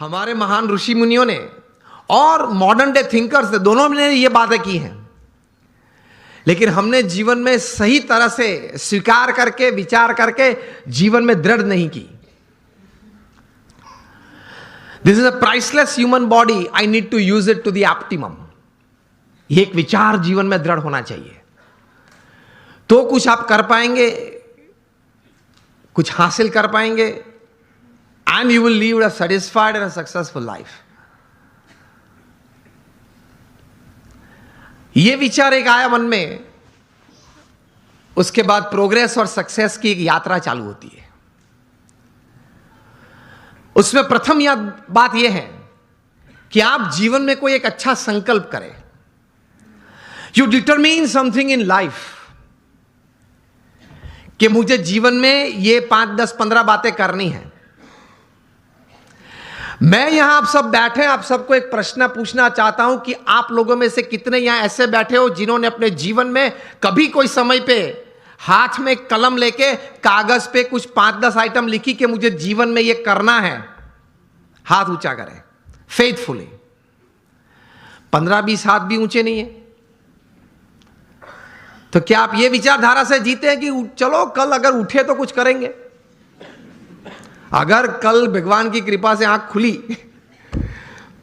हमारे महान ऋषि मुनियों ने और मॉडर्न डे थिंकर्स ने, दोनों ने ये बातें की हैं, लेकिन हमने जीवन में सही तरह से स्वीकार करके, विचार करके जीवन में दृढ़ नहीं की। This is a priceless human body, I need to use it to the optimum. ये एक विचार जीवन में दृढ़ होना चाहिए, तो कुछ आप कर पाएंगे, कुछ हासिल कर पाएंगे, and you will leave a satisfied and a successful life. ये विचार एक आया मन में, उसके बाद प्रोग्रेस और सक्सेस की एक यात्रा चालू होती है। उसमें प्रथम बात यह है कि आप जीवन में कोई एक अच्छा संकल्प करें। You determine something in life कि मुझे जीवन में ये 5, 10, 15 बातें करनी है। मैं यहां आप सब बैठे, आप सबको एक प्रश्न पूछना चाहता हूं कि आप लोगों में से कितने यहां ऐसे बैठे हो जिन्होंने अपने जीवन में कभी कोई समय पे हाथ में कलम लेके कागज पे कुछ 5-10 आइटम लिखी कि मुझे जीवन में ये करना है? हाथ ऊंचा करें फेथफुली। 15-20 हाथ भी ऊंचे नहीं है। तो क्या आप ये विचारधारा से जीते हैं कि चलो कल अगर उठे तो कुछ करेंगे? अगर कल भगवान की कृपा से आंख खुली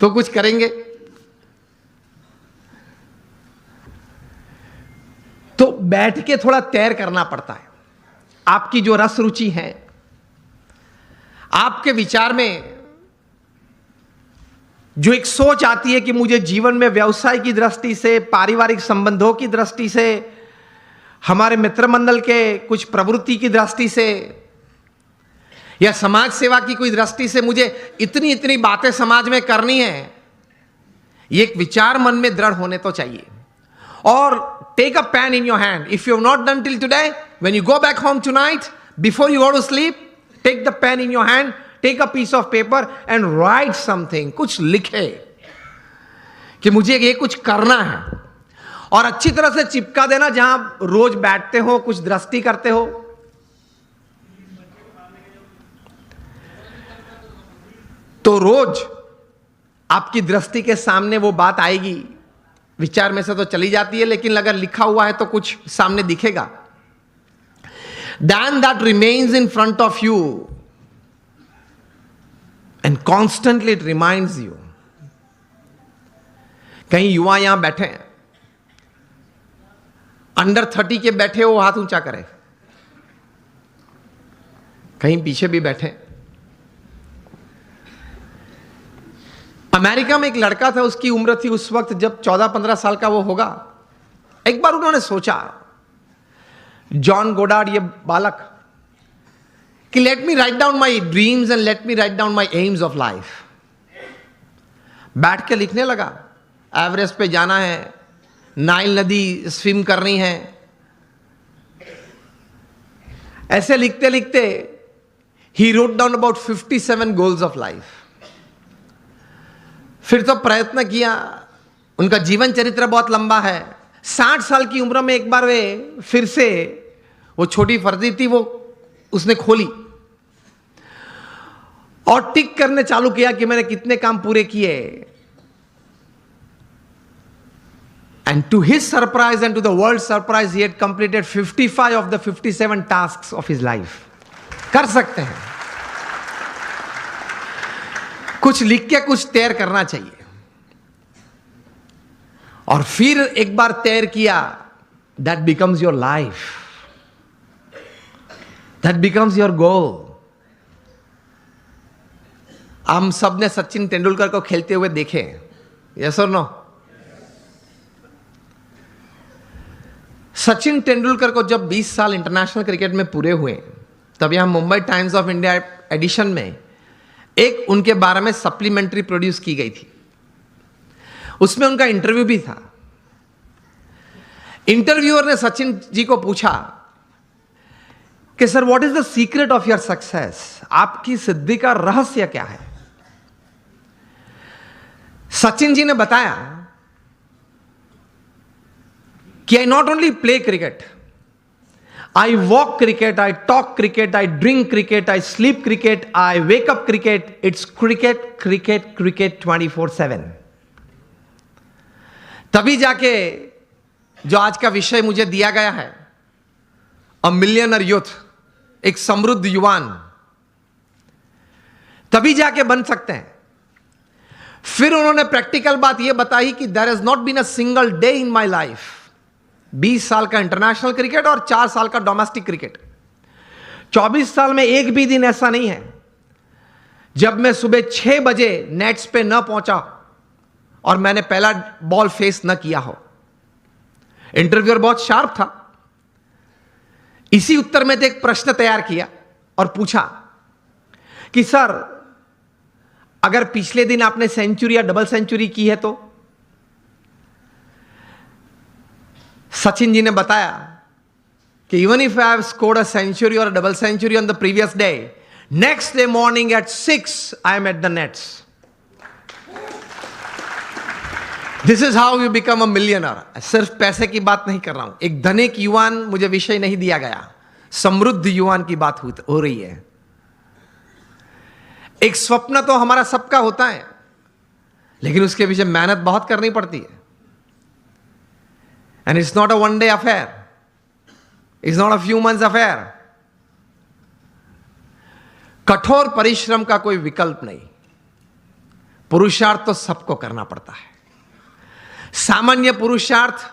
तो कुछ करेंगे? तो बैठ के थोड़ा तैर करना पड़ता है। आपकी जो रस रुचि है, आपके विचार में जो एक सोच आती है कि मुझे जीवन में व्यवसाय की दृष्टि से, पारिवारिक संबंधों की दृष्टि से, हमारे मित्र मंडल के कुछ प्रवृत्ति की दृष्टि से, या समाज सेवा की कोई दृष्टि से मुझे इतनी इतनी बातें समाज में करनी है, ये एक विचार मन में दृढ़ होने तो चाहिए। और take a pen in your hand. If you have not done till today, when you go back home tonight, before you go to sleep, take the pen in your hand, take a piece of paper and write something. कुछ लिखे कि मुझे ये कुछ करना है, और अच्छी तरह से चिपका देना जहां रोज बैठते हो, कुछ दृष्टि करते हो। तो रोज आपकी दृष्टि के सामने वो बात आएगी। विचार में से तो चली जाती है, लेकिन अगर लिखा हुआ है तो कुछ सामने दिखेगा। Then that remains in front of you and constantly it reminds you. कहीं युवा यहां बैठे हैं, अंडर 30 के बैठे हो, हाथ ऊंचा करें। कहीं पीछे भी बैठे। अमेरिका में एक लड़का था, उसकी उम्र थी उस वक्त जब 14-15 साल का वो होगा। एक बार उन्होंने सोचा, जॉन गोडार्ड ये बालक, कि let me write down my dreams and let me write down my AIIMS of life. बैठ के लिखने लगा, एवरेस्ट पे जाना है, नाइल नदी स्विम करनी है। ऐसे लिखते लिखते he wrote down about 57 goals of life. फिर तो प्रयत्न किया, उनका जीवन चरित्र बहुत लंबा है। 60 साल की उम्र में एक बार वे फिर से, वो छोटी फर्जी थी, वो उसने खोली और टिक करने चालू किया कि मैंने कितने काम पूरे किए। And to his surprise and to the world surprise, he had completed 55 of the 57 tasks of his life. कर सकते हैं। कुछ लिख के कुछ तैर करना चाहिए। और फिर एक बार तैर किया, that becomes your life, that becomes your goal. हम सब ने सचिन तेंदुलकर को खेलते हुए देखे, यस और नो? सचिन तेंदुलकर को जब 20 साल इंटरनेशनल क्रिकेट में पूरे हुए, तब यहां Mumbai Times of India edition में एक उनके बारे में सप्लीमेंट्री प्रोड्यूस की गई थी। उसमें उनका इंटरव्यू भी था। इंटरव्यूअर ने सचिन जी को पूछा कि sir, what is the secret of your success? आपकी सिद्धि का रहस्य क्या है? सचिन जी ने बताया कि I not only play cricket, I walk cricket, I talk cricket, I drink cricket, I sleep cricket, I wake up cricket. It's cricket, cricket, cricket 24/7. तभी जाके जो आज का विषय मुझे दिया गया है, अ मिलियनर यूथ, एक समृद्ध युवान, तभी जाके बन सकते हैं। फिर उन्होंने प्रैक्टिकल बात यह बताई कि there has not been a single day in my life, 20 साल का इंटरनेशनल क्रिकेट और 4 साल का डोमेस्टिक क्रिकेट, 24 साल में एक भी दिन ऐसा नहीं है जब मैं सुबह 6 बजे नेट्स पे न पहुंचा और मैंने पहला बॉल फेस न किया हो। इंटरव्यूअर बहुत शार्प था। इसी उत्तर में एक प्रश्न तैयार किया और पूछा कि सर, अगर पिछले दिन आपने सेंचुरी या डबल सेंचुरी की है तो? सचिन जी ने बताया कि even if I have scored a century और double century on the previous day, next day morning at 6 I am at the nets. This is how you become a millionaire. सिर्फ पैसे की बात नहीं कर रहा हूं, एक धनिक युवान मुझे विषय नहीं दिया गया, समृद्ध युवान की बात हो रही है। एक स्वप्न तो हमारा सबका होता है, लेकिन उसके पीछे मेहनत बहुत करनी पड़ती है। And it's not a one day affair, it's not a few months affair. कठोर परिश्रम का कोई विकल्प नहीं, पुरुषार्थ तो सबको करना पड़ता है। सामान्य पुरुषार्थ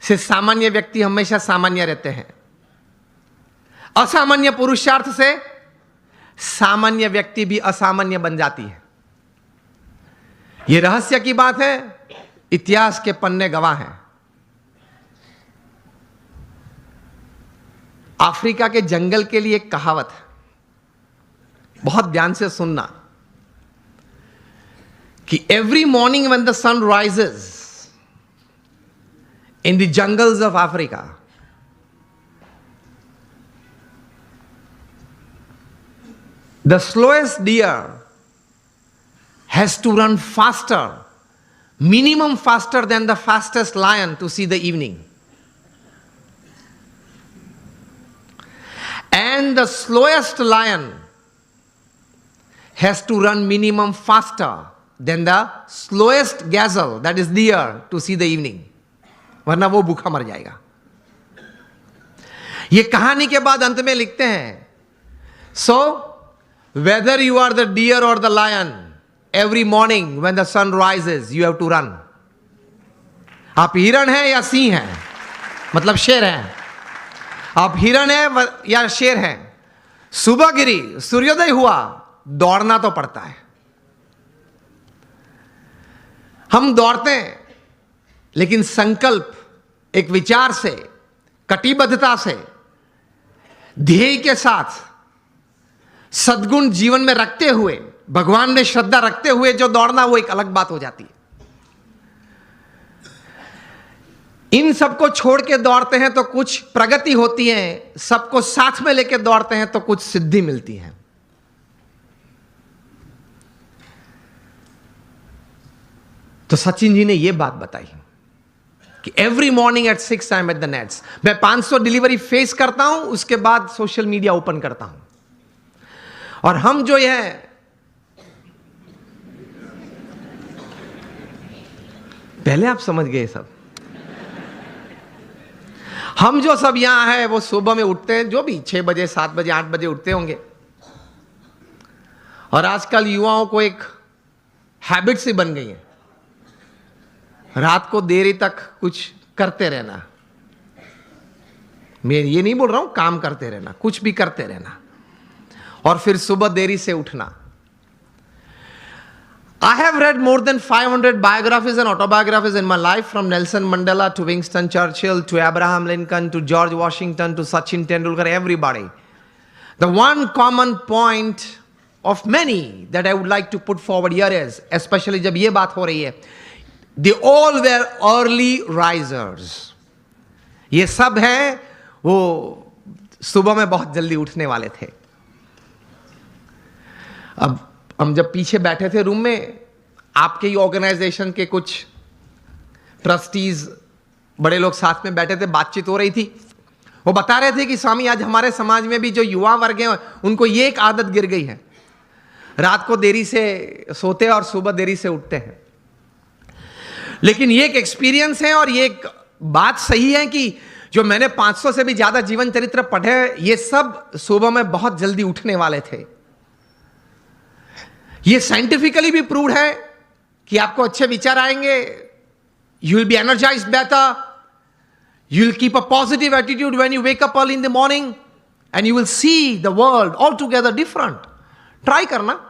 से सामान्य व्यक्ति हमेशा सामान्य रहते हैं, असामान्य पुरुषार्थ से सामान्य व्यक्ति भी असामान्य बन जाती है। यह रहस्य की बात है, इतिहास के पन्ने गवाह हैं। अफ्रीका के जंगल के लिए एक कहावत है, बहुत ध्यान से सुनना, कि every morning when the sun rises in the jungles of Africa, the slowest deer has to run faster, minimum faster than the fastest lion to see the evening. And the slowest lion has to run minimum faster than the slowest gazelle, that is deer, to see the evening. वरना वो भूखा मर जाएगा। ये कहानी के बाद अंत में लिखते हैं, so whether you are the deer or the lion, every morning when the sun rises, you have to run. आप हिरण हैं या सिंह हैं, मतलब शेर हैं, आप हिरण हैं या शेर हैं, सुबह गिरी, सूर्योदय हुआ, दौड़ना तो पड़ता है। हम दौड़ते हैं, लेकिन संकल्प, एक विचार से, कटिबद्धता से, ध्येय के साथ, सद्गुण जीवन में रखते हुए, भगवान में श्रद्धा रखते हुए जो दौड़ना, वो एक अलग बात हो जाती है। इन सबको छोड़ के दौड़ते हैं तो कुछ प्रगति होती है, सबको साथ में लेके दौड़ते हैं तो कुछ सिद्धि मिलती है। तो सचिन जी ने यह बात बताई कि every morning at 6 I am at the nets. मैं 500 डिलीवरी फेस करता हूं, उसके बाद सोशल मीडिया ओपन करता हूं। और हम जो है, पहले आप समझ गए सब, हम जो सब यहां है वो सुबह में उठते हैं, जो भी 6 बजे 7 बजे 8 बजे उठते होंगे। और आजकल युवाओं को एक हैबिट सी बन गई है, रात को देरी तक कुछ करते रहना। मैं ये नहीं बोल रहा हूं काम करते रहना, कुछ भी करते रहना, और फिर सुबह देरी से उठना। I have read more than 500 biographies and autobiographies in my life, from Nelson Mandela to Winston Churchill to Abraham Lincoln to George Washington to Sachin Tendulkar, everybody. The one common point of many that I would like to put forward here is, especially जब ये बात हो रही है, they all were early risers. ये सब हैं वो सुबह में बहुत जल्दी उठने वाले थे। अब हम जब पीछे बैठे थे रूम में, आपके ही ऑर्गेनाइजेशन के कुछ ट्रस्टीज, बड़े लोग साथ में बैठे थे, बातचीत हो रही थी। वो बता रहे थे कि स्वामी आज हमारे समाज में भी जो युवा वर्ग हैं उनको ये एक आदत गिर गई है, रात को देरी से सोते हैं और सुबह देरी से उठते हैं। लेकिन ये एक एक्सपीरियंस है और ये एक बात सही है कि जो मैंने 500 से भी ज्यादा जीवन चरित्र पढ़े, ये सब सुबह में बहुत जल्दी उठने वाले थे। ये साइंटिफिकली भी प्रूव्ड है कि आपको अच्छे विचार आएंगे, you will be energised better, you will keep a positive attitude when you wake up early in the morning and you will see the world altogether different. Try करना।